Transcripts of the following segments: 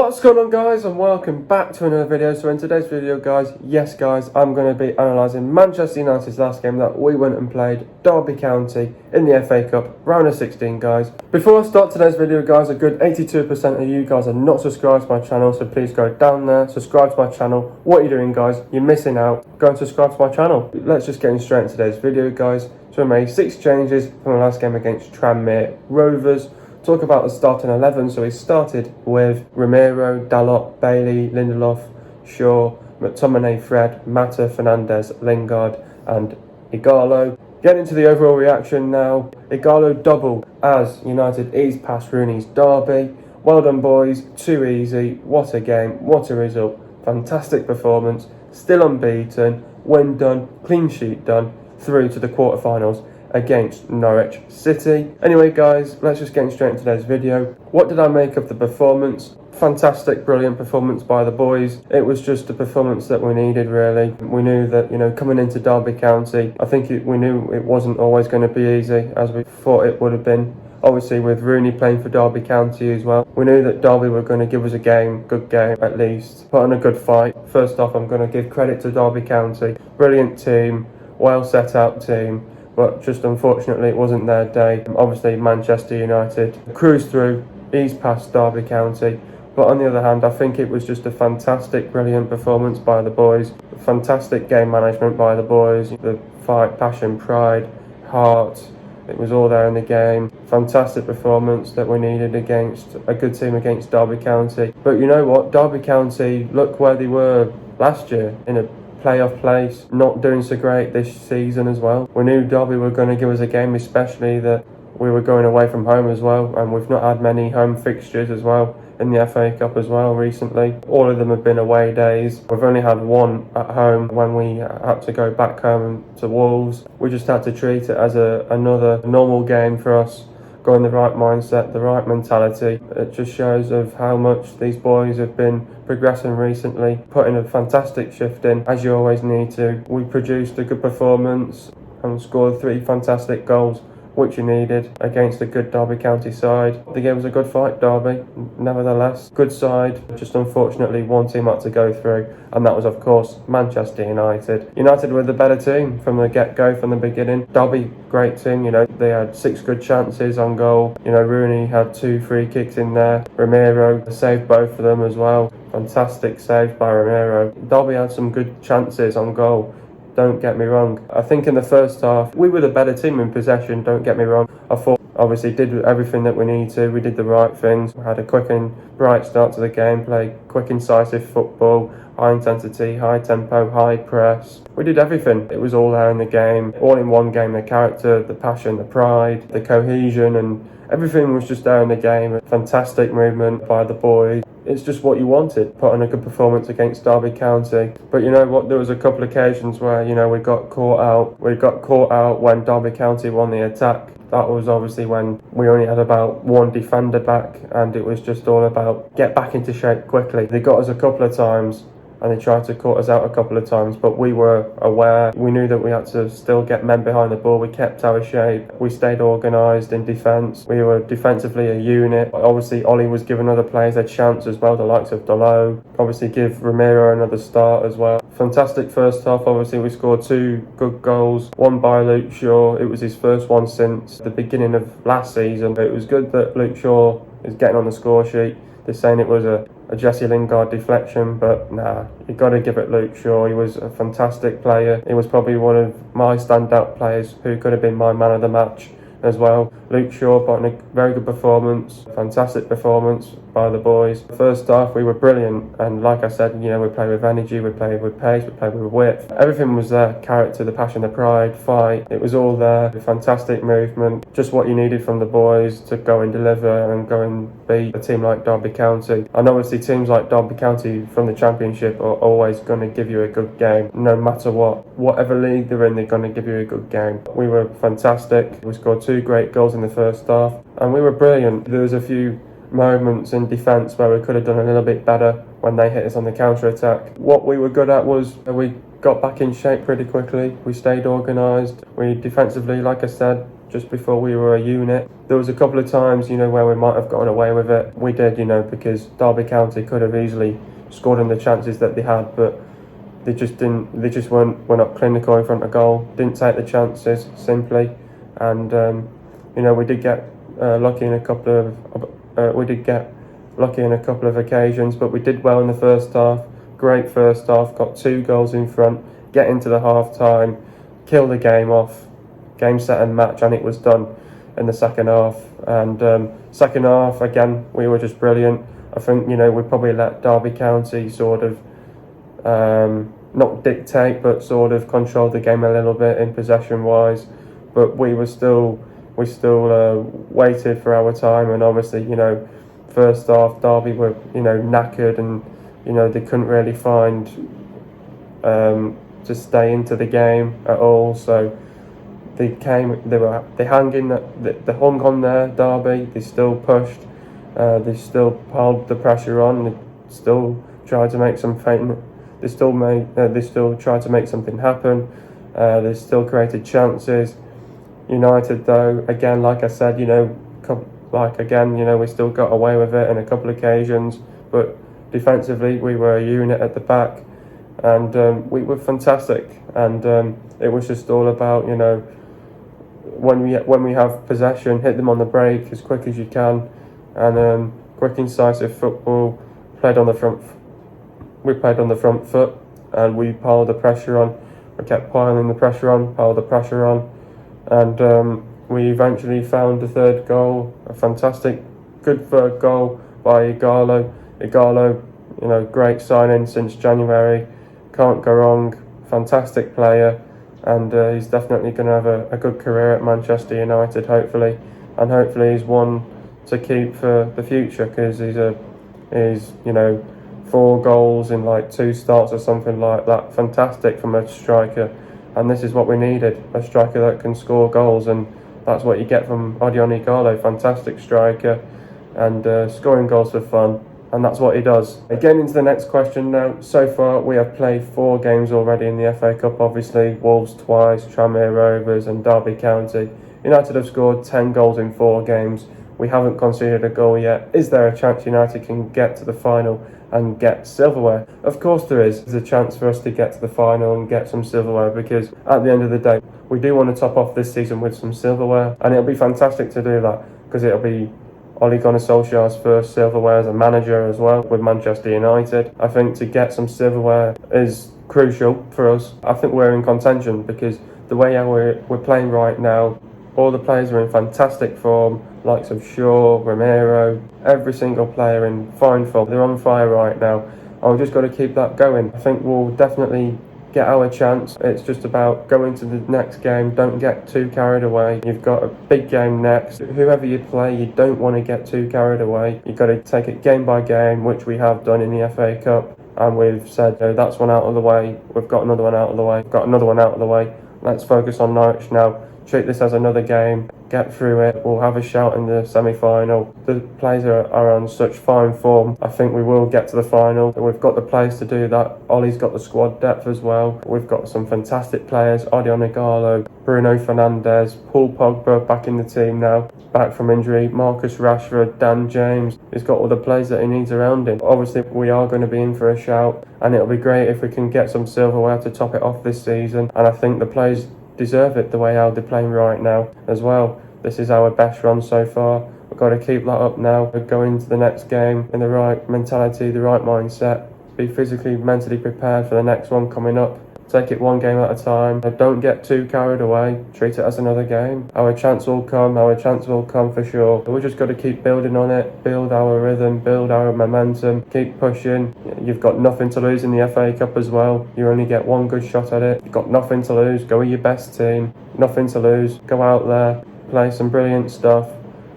What's going on, guys, and welcome back to another video. So in today's video, guys, I'm going to be analysing Manchester United's last game that we went and played Derby County in the FA Cup round of 16, guys. Before I start today's video, guys, a good 82% of you guys are not subscribed to my channel, so please go down there, subscribe to my channel. What are you doing, guys? You're missing out. Go and subscribe to my channel. Let's just get into today's video, guys. So we made 6 changes from the last game against Tranmere Rovers. Talk about the starting 11. So we started with Romero, Dalot, Bailey, Lindelof, Shaw, McTominay, Fred, Mata, Fernandez, Lingard and Ighalo. Getting into the overall reaction now. Ighalo double as United eased past Rooney's derby. Well done, boys. Too easy. What a game. What a result. Fantastic performance. Still unbeaten. Win done. Clean sheet done. Through to the quarterfinals against Norwich City. Anyway, guys, let's just get straight into today's video. What did I make of the performance? Fantastic, brilliant performance by the boys. It was just a performance that we needed, really. We knew that, coming into Derby County, I think we knew it wasn't always going to be easy as we thought it would have been. Obviously, with Rooney playing for Derby County as well, we knew that Derby were going to give us a good game at least, put on a good fight. First off, I'm going to give credit to Derby County. Brilliant team, well set out team. But just unfortunately it wasn't their day. Obviously Manchester United cruised through, eased past Derby County. But on the other hand, I think it was just a fantastic, brilliant performance by the boys. Fantastic game management by the boys. The fight, passion, pride, heart, it was all there in the game. Fantastic performance that we needed against a good team against Derby County. But you know what? Derby County, look where they were last year, in a playoff place, not doing so great this season as well. We knew Derby were going to give us a game, especially that we were going away from home as well, and we've not had many home fixtures as well in the FA Cup as well recently. All of them have been away days. We've only had one at home when we had to go back home to Wolves. We just had to treat it as another normal game for us. Go in the right mindset, the right mentality. It just shows of how much these boys have been progressing recently, putting a fantastic shift in, as you always need to. We produced a good performance and scored 3 fantastic goals, which you needed against a good Derby County side. The game was a good fight, Derby, nevertheless. Good side, just unfortunately one team had to go through, and that was of course Manchester United. United were the better team from the get-go, from the beginning. Derby, great team, they had 6 good chances on goal. Rooney had 2 free kicks in there. Romero saved both of them as well. Fantastic save by Romero. Derby had some good chances on goal. Don't get me wrong. I think in the first half, we were the better team in possession, don't get me wrong. I thought, obviously, did everything that we needed to. We did the right things. We had a quick and bright start to the game, played quick, incisive football, high intensity, high tempo, high press. We did everything. It was all there in the game. All in one game, the character, the passion, the pride, the cohesion, and everything was just there in the game. Fantastic movement by the boys. It's just what you wanted, put on a good performance against Derby County. But you know what, there was a couple of occasions where, we got caught out. We got caught out when Derby County won the attack. That was obviously when we only had about 1 defender back, and it was just all about get back into shape quickly. They got us a couple of times, and they tried to cut us out a couple of times, but we were aware. We knew that we had to still get men behind the ball. We kept our shape. We stayed organised in defence. We were defensively a unit. Obviously, Ollie was giving other players a chance as well, the likes of Dalot. Obviously, give Romero another start as well. Fantastic first half. Obviously, we scored 2 good goals. One by Luke Shaw. It was his first one since the beginning of last season. It was good that Luke Shaw is getting on the score sheet. They're saying it was a Jesse Lingard deflection, but nah, you got to give it Luke Shaw. He was a fantastic player. He was probably one of my standout players who could have been my man of the match as well. Luke Shaw put in a very good performance, fantastic performance by the boys. First half we were brilliant, and like I said, we played with energy, we played with pace, we played with width. Everything was there, character, the passion, the pride, fight, it was all there. Fantastic movement, just what you needed from the boys to go and deliver and go and beat a team like Derby County. And obviously teams like Derby County from the Championship are always going to give you a good game, no matter what. Whatever league they're in, they're going to give you a good game. We were fantastic. We scored 2 great goals in the first half, and we were brilliant. There was a few moments in defence where we could have done a little bit better when they hit us on the counter-attack. What we were good at was we got back in shape pretty quickly. We stayed organised. We defensively, like I said, just before we were a unit. There was a couple of times, where we might have gotten away with it. We did, because Derby County could have easily scored in the chances that they had, but they just didn't. They just were not clinical in front of goal. Didn't take the chances simply, and we did get lucky in a couple of occasions, but we did well in the first half. Great first half. Got 2 goals in front. Get into the half time, kill the game off, game, set and match, and it was done in the second half. And second half, again, we were just brilliant. I think, we probably let Derby County sort of not dictate, but sort of control the game a little bit in possession wise. But we still waited for our time, and obviously, first half Derby were, knackered, and they couldn't really find to stay into the game at all. So they hung on there, Derby. They still pushed, they still piled the pressure on. They still tried to make They still tried to make something happen. They still created chances. United, though, again, like I said, we still got away with it on a couple of occasions, but defensively we were a unit at the back, and we were fantastic. And it was just all about, when we have possession, hit them on the break as quick as you can, and quick, incisive football. We played on the front foot, and we piled the pressure on. We kept piling the pressure on, and we eventually found the third goal. A fantastic, good third goal by Ighalo. Ighalo, great signing since January. Can't go wrong. Fantastic player, and he's definitely going to have a good career at Manchester United, hopefully, and hopefully he's one to keep for the future, because he's 4 goals in like 2 starts or something like that. Fantastic from a striker, and this is what we needed, a striker that can score goals, and that's what you get from Odion Ighalo. Fantastic striker, and scoring goals for fun, and that's what he does. Getting into the next question now. So far we have played 4 games already in the FA Cup, obviously. Wolves twice, Tranmere Rovers and Derby County. United have scored 10 goals in 4 games. We haven't conceded a goal yet. Is there a chance United can get to the final and get silverware? Of course there is. There's a chance for us to get to the final and get some silverware, because at the end of the day, we do want to top off this season with some silverware, and it'll be fantastic to do that, because it'll be Ole Gunnar Solskjaer's first silverware as a manager as well with Manchester United. I think to get some silverware is crucial for us. I think we're in contention, because the way how we're playing right now, all the players are in fantastic form, likes of Shaw, Romero, every single player in fine form. They're on fire right now, and we've just got to keep that going. I think we'll definitely get our chance. It's just about going to the next game. Don't get too carried away. You've got a big game next. Whoever you play, you don't want to get too carried away. You've got to take it game by game, which we have done in the FA Cup, and we've said, that's one out of the way. We've got another one out of the way. We've got another one out of the way. Let's focus on Norwich now. Treat this as another game, get through it. We'll have a shout in the semi-final. The players are on such fine form. I think we will get to the final. We've got the players to do that. Ollie's got the squad depth as well. We've got some fantastic players. Odion Ighalo, Bruno Fernandes, Paul Pogba back in the team now, back from injury. Marcus Rashford, Dan James. He's got all the players that he needs around him. Obviously, we are going to be in for a shout, and it'll be great if we can get some silverware to top it off this season. And I think the players deserve it the way how they're playing right now as well. This is our best run so far. We've got to keep that up now. We're going into the next game in the right mentality, the right mindset. Be physically, mentally prepared for the next one coming up. Take it one game at a time. Don't get too carried away. Treat it as another game. Our chance will come. Our chance will come for sure. We've just got to keep building on it. Build our rhythm. Build our momentum. Keep pushing. You've got nothing to lose in the FA Cup as well. You only get one good shot at it. You've got nothing to lose. Go with your best team. Nothing to lose. Go out there. Play some brilliant stuff,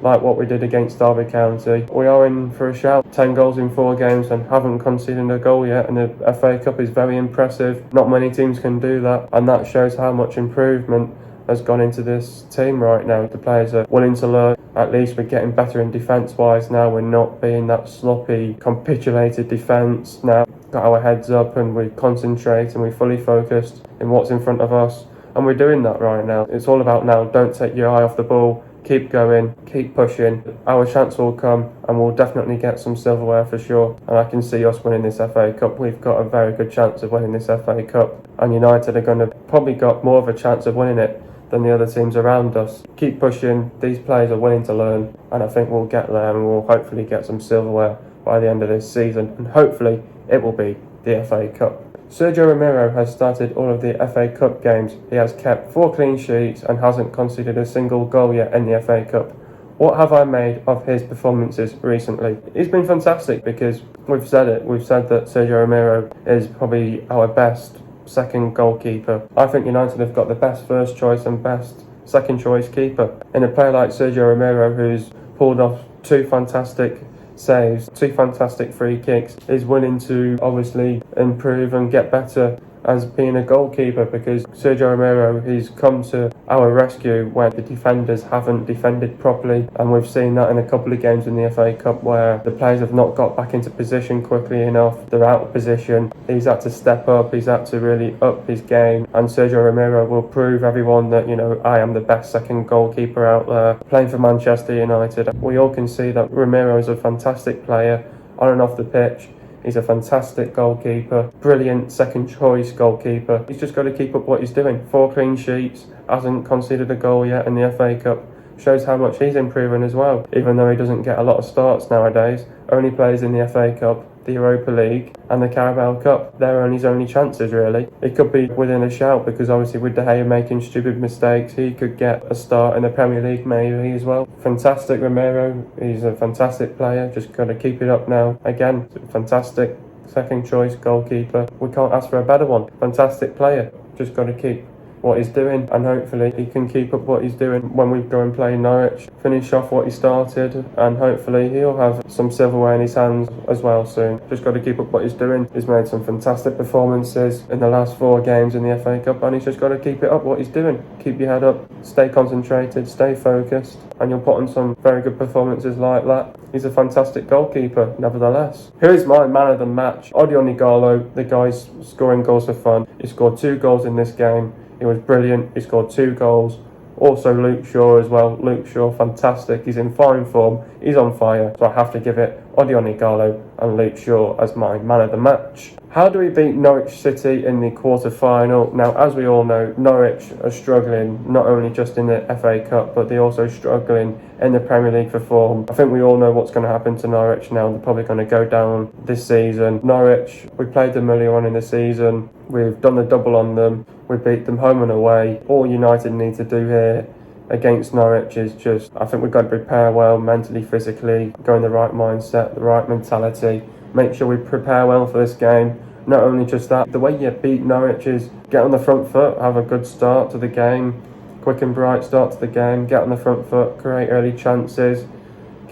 like what we did against Derby County. We are in for a shout. 10 goals in 4 games and haven't conceded a goal yet, and the FA Cup is very impressive. Not many teams can do that, and that shows how much improvement has gone into this team right now. The players are willing to learn. At least we're getting better in defence wise now. We're not being that sloppy, capitulated defence now. Got our heads up, and we concentrate, and we're fully focused in what's in front of us. and we're doing that right now. It's all about now, don't take your eye off the ball, keep going, keep pushing. Our chance will come, and we'll definitely get some silverware for sure, and I can see us winning this FA Cup. We've got a very good chance of winning this FA Cup, and United are going to probably got more of a chance of winning it than the other teams around us. Keep pushing, these players are willing to learn, and I think we'll get there, and we'll hopefully get some silverware by the end of this season, and hopefully it will be the FA Cup. Sergio Romero has started all of the FA Cup games. He has kept 4 clean sheets and hasn't conceded a single goal yet in the FA Cup. What have I made of his performances recently? He's been fantastic, because we've said it. We've said that Sergio Romero is probably our best second goalkeeper. I think United have got the best first choice and best second choice keeper in a player like Sergio Romero, who's pulled off 2 fantastic saves, 2 fantastic free kicks, is willing to obviously improve and get better as being a goalkeeper, because Sergio Romero, he's come to our rescue where the defenders haven't defended properly, and we've seen that in a couple of games in the FA Cup where the players have not got back into position quickly enough. They're out of position. He's had to step up, he's had to really up his game, and Sergio Romero will prove everyone that, you know, I am the best second goalkeeper out there playing for Manchester United. We all can see that Romero is a fantastic player on and off the pitch. He's a fantastic goalkeeper, brilliant second choice goalkeeper. He's just got to keep up what he's doing. 4 clean sheets, hasn't conceded a goal yet in the FA Cup. Shows how much he's improving as well. Even though he doesn't get a lot of starts nowadays, only plays in the FA Cup, the Europa League and the Carabao Cup. They're his only chances really. It could be within a shout, because obviously with De Gea making stupid mistakes, he could get a start in the Premier League maybe as well. Fantastic Romero, he's a fantastic player, just got to keep it up now. Again, fantastic second choice goalkeeper. We can't ask for a better one. Fantastic player, just got to keep what he's doing, and hopefully he can keep up what he's doing when we go and play Norwich, finish off what he started, and hopefully he'll have some silverware in his hands as well soon. Just got to keep up what he's doing. He's made some fantastic performances in the last 4 games in the FA Cup, and he's just got to keep it up what he's doing. Keep your head up, stay concentrated, stay focused, and you'll put on some very good performances like that. He's a fantastic goalkeeper nevertheless. Who is my man of the match? Ighalo. The guy's scoring goals for fun. He scored 2 goals in this game. He was brilliant. He scored 2 goals. Also Luke Shaw as well. Luke Shaw, fantastic. He's in fine form. He's on fire. So I have to give it Ighalo and Luke Shaw as my man of the match. How do we beat Norwich City in the quarter-final? Now, as we all know, Norwich are struggling, not only just in the FA Cup, but they're also struggling in the Premier League for form. I think we all know what's going to happen to Norwich now. They're probably going to go down this season. Norwich, we played them earlier on in the season. We've done the double on them. We beat them home and away. All United need to do here against Norwich is just, I think we've got to prepare well mentally, physically, go in the right mindset, the right mentality. Make sure we prepare well for this game. Not only just that, the way you beat Norwich is get on the front foot, have a good start to the game, quick and bright start to the game, get on the front foot, create early chances,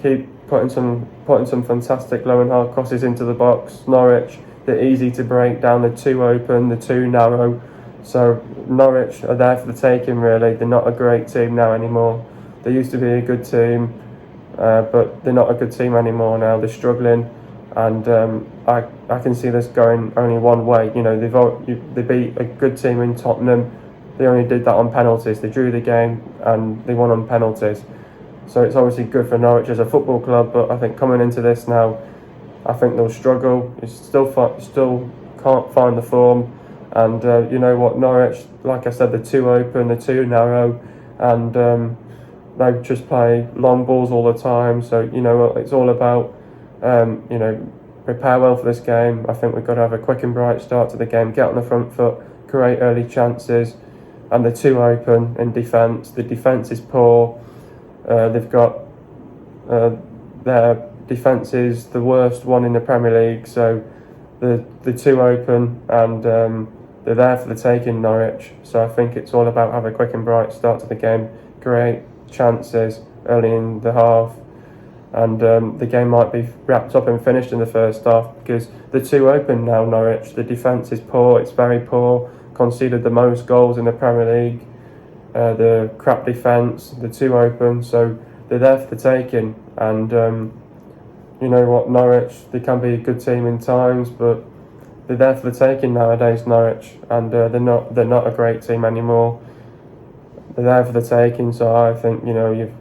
keep putting some fantastic low and hard crosses into the box. Norwich, they're easy to break down, they're too open, they're too narrow. So Norwich are there for the taking really. They're not a great team now anymore. They used to be a good team, but they're not a good team anymore now. They're struggling. And I can see this going only one way. You know, they beat a good team in Tottenham. They only did that on penalties. They drew the game and they won on penalties. So it's obviously good for Norwich as a football club. But I think coming into this now, I think they'll struggle. You still can't find the form. And you know what, Norwich, like I said, they're too open, they're too narrow, and they just play long balls all the time. So you know, it's all about you know, prepare well for this game. I think we've got to have a quick and bright start to the game, get on the front foot, create early chances, and they're too open in defence. The defence is poor. They've got their defence is the worst one in the Premier League, so they're too open, and they're there for the taking, Norwich. So I think it's all about have a quick and bright start to the game, create chances early in the half, and the game might be wrapped up and finished in the first half because they're too open now, Norwich. The defence is poor, it's very poor, conceded the most goals in the Premier League. The crap defence, they're too open, so they're there for the taking. And you know what, Norwich, they can be a good team in times, but they're there for the taking nowadays, Norwich, and they're not a great team anymore. They're there for the taking, so I think, you know,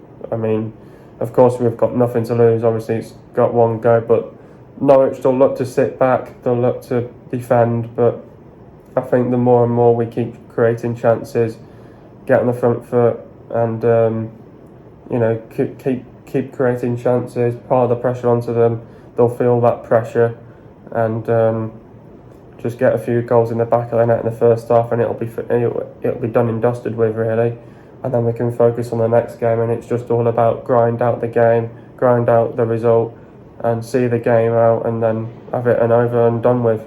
of course we've got nothing to lose. Obviously, it's got one go, but Norwich, they'll look to sit back, they'll look to defend, but I think the more and more we keep creating chances, get on the front foot, and you know, keep creating chances, pile the pressure onto them, they'll feel that pressure, and just get a few goals in the back of the net in the first half, and it'll be done and dusted with, really. And then we can focus on the next game, and it's just all about grind out the game, grind out the result, and see the game out, and then have it and over and done with,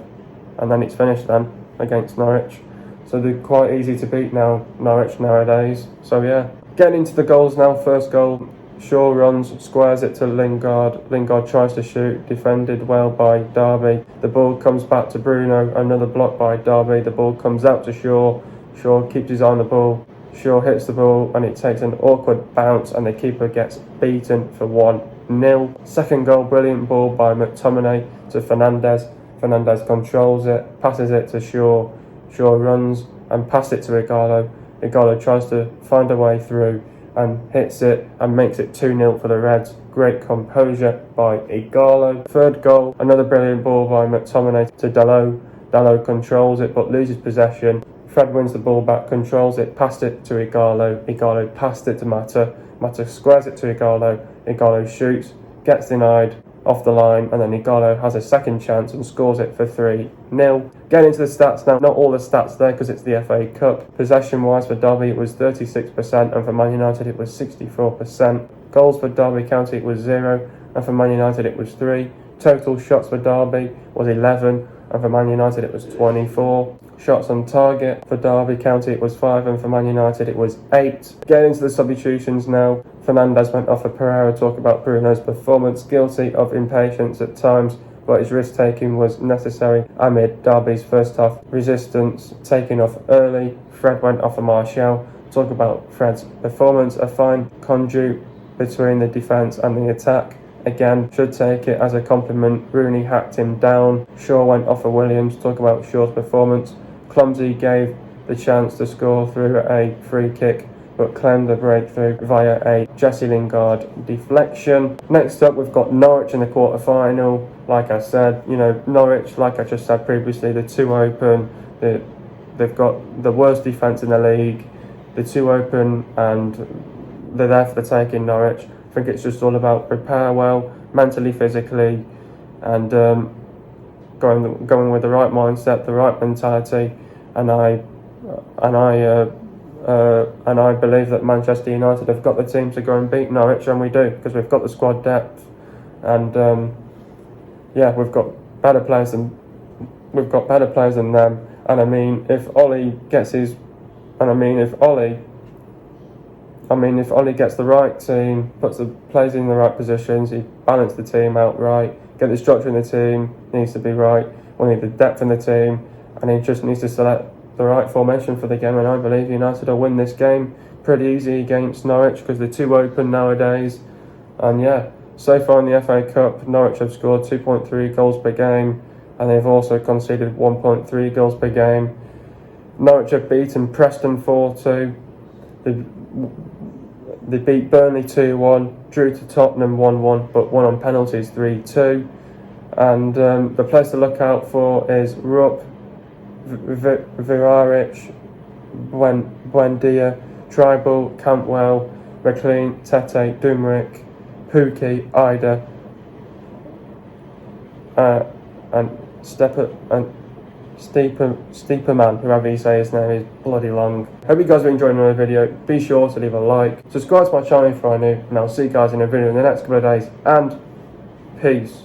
and then it's finished then against Norwich. So they're quite easy to beat now, Norwich nowadays. So yeah, getting into the goals now. First goal, Shaw runs, squares it to Lingard. Lingard tries to shoot, defended well by Derby. The ball comes back to Bruno, another block by Derby. The ball comes out to Shaw. Shaw keeps his eye on the ball. Shaw hits the ball, and it takes an awkward bounce, and the keeper gets beaten for 1-0. Second goal, brilliant ball by McTominay to Fernandez. Fernandez controls it, passes it to Shaw. Shaw runs and passes it to Ighalo. Ighalo tries to find a way through and hits it and makes it 2-0 for the Reds. Great composure by Ighalo. Third goal, another brilliant ball by McTominay to Dalot. Dalot controls it but loses possession. Fred wins the ball back, controls it, passed it to Ighalo. Ighalo passed it to Mata. Mata squares it to Ighalo. Ighalo shoots, gets denied off the line, and then Ighalo has a second chance and scores it for 3-0. Getting into the stats now, not all the stats there because it's the FA Cup. Possession-wise for Derby it was 36%, and for Man United it was 64%. Goals for Derby County it was 0, and for Man United it was 3. Total shots for Derby was 11, and for Man United it was 24. Shots on target for Derby County it was 5, and for Man United it was 8. Getting into the substitutions now. Fernandez went off for Pereira. Talk about Bruno's performance. Guilty of impatience at times, but his risk-taking was necessary amid Derby's first half resistance. Taking off early, Fred went off for Martial. Talk about Fred's performance. A fine conduit between the defence and the attack. Again, should take it as a compliment. Rooney hacked him down. Shaw went off for Williams. Talk about Shaw's performance. Clumsy gave the chance to score through a free kick, but claimed the breakthrough via a Jesse Lingard deflection. Next up, we've got Norwich in the quarter-final. Like I said, you know, Norwich, like I just said previously, they're too open. They've got the worst defence in the league. They're too open, and they're there for the taking, Norwich. I think it's just all about prepare well, mentally, physically, and going with the right mindset, the right mentality, and I believe that Manchester United have got the team to go and beat Norwich, and we do, because we've got the squad depth, and yeah, we've got better players than them. And I mean, if Ollie gets the right team, plays in the right positions, he balanced the team out right, get the structure in the team needs to be right. We need the depth in the team, and he just needs to select the right formation for the game, and I believe United will win this game pretty easy against Norwich because they're too open nowadays. And yeah, so far in the FA Cup, Norwich have scored 2.3 goals per game, and they've also conceded 1.3 goals per game. Norwich have beaten Preston 4-2. They beat Burnley 2-1, drew to Tottenham 1-1, but won on penalties 3-2. And the players to look out for is Rupp, Viraric, Buendia, Tribal, Cantwell, McLean, Tete, Dumrick, Pookie, Ida, and Steeperman, whoever you say his name is, bloody long. Hope you guys are enjoying another video. Be sure to leave a like, subscribe to my channel if you're new, and I'll see you guys in a video in the next couple of days, and peace.